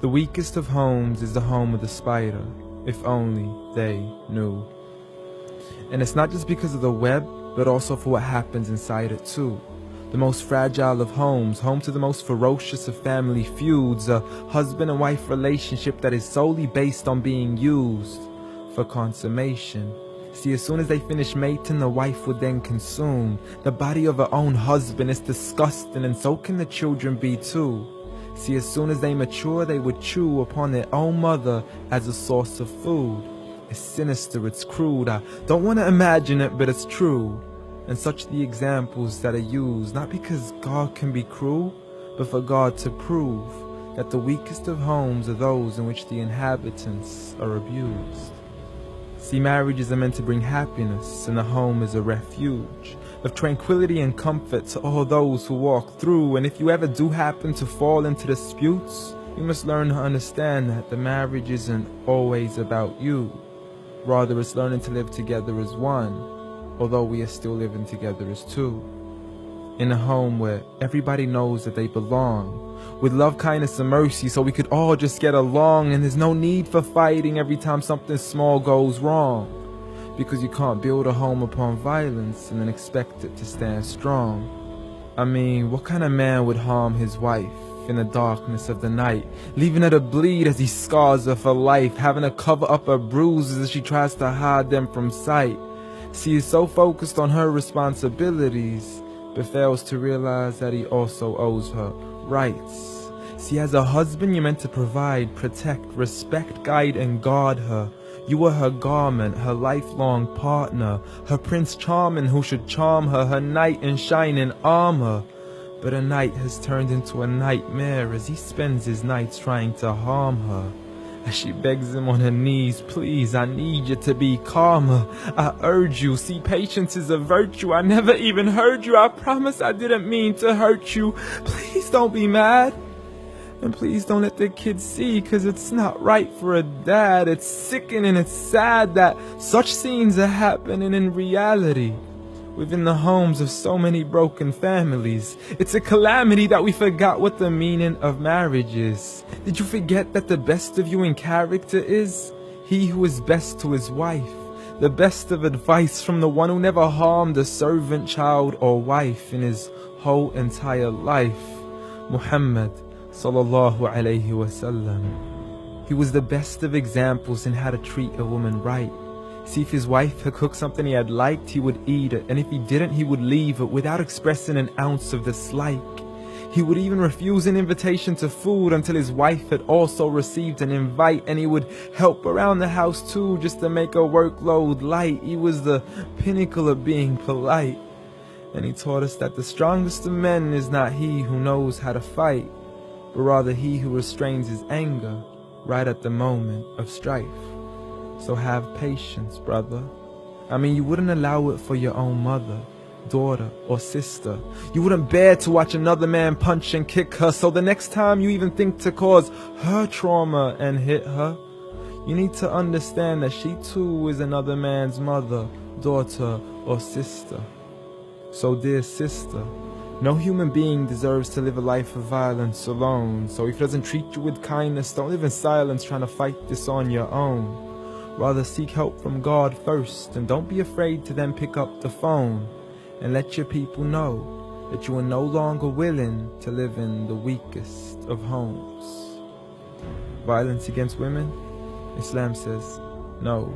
The weakest of homes is the home of the spider, if only they knew. And it's not just because of the web, but also for what happens inside it too. The most fragile of homes, home to the most ferocious of family feuds, a husband and wife relationship that is solely based on being used for consummation. See, as soon as they finish mating, the wife would then consume the body of her own husband. It's disgusting, and so can the children be too. See, as soon as they mature, they would chew upon their own mother as a source of food. It's sinister, it's crude, I don't want to imagine it, but it's true. And such the examples that are used, not because God can be cruel, but for God to prove that the weakest of homes are those in which the inhabitants are abused. See, marriages are meant to bring happiness, and the home is a refuge of tranquility and comfort to all those who walk through. And if you ever do happen to fall into disputes, you must learn to understand that the marriage isn't always about you. Rather, it's learning to live together as one, although we are still living together as two. In a home where everybody knows that they belong, with love, kindness, and mercy, so we could all just get along, and there's no need for fighting every time something small goes wrong. Because you can't build a home upon violence and then expect it to stand strong. I mean, what kind of man would harm his wife in the darkness of the night, leaving her to bleed as he scars her for life, having to cover up her bruises as she tries to hide them from sight? See, he's so focused on her responsibilities, but fails to realize that he also owes her rights. See, as a husband, you're meant to provide, protect, respect, guide, and guard her. You are her garment, her lifelong partner, her Prince Charming who should charm her, her knight in shining armor. But a night has turned into a nightmare as he spends his nights trying to harm her. As she begs him on her knees, please, I need you to be calmer. I urge you, see, patience is a virtue. I never even heard you. I promise I didn't mean to hurt you. Please don't be mad. And please don't let the kids see, cause it's not right for a dad. It's sickening, it's sad that such scenes are happening in reality within the homes of so many broken families. It's a calamity that we forgot what the meaning of marriage is. Did you forget that the best of you in character is he who is best to his wife? The best of advice from the one who never harmed a servant, child, or wife in his whole entire life. Muhammad sallallahu alayhi wasallam. He was the best of examples in how to treat a woman right. See, if his wife had cooked something he had liked, he would eat it, and if he didn't, he would leave it without expressing an ounce of dislike. He would even refuse an invitation to food until his wife had also received an invite, and he would help around the house too, just to make her workload light. He was the pinnacle of being polite. And he taught us that the strongest of men is not he who knows how to fight, but rather he who restrains his anger right at the moment of strife. So have patience, brother. I mean, you wouldn't allow it for your own mother, daughter, or sister. You wouldn't bear to watch another man punch and kick her, so the next time you even think to cause her trauma and hit her, you need to understand that she too is another man's mother, daughter, or sister. So dear sister, no human being deserves to live a life of violence alone. So if he doesn't treat you with kindness, don't live in silence trying to fight this on your own. Rather seek help from God first, and don't be afraid to then pick up the phone and let your people know that you are no longer willing to live in the weakest of homes. Violence against women? Islam says no.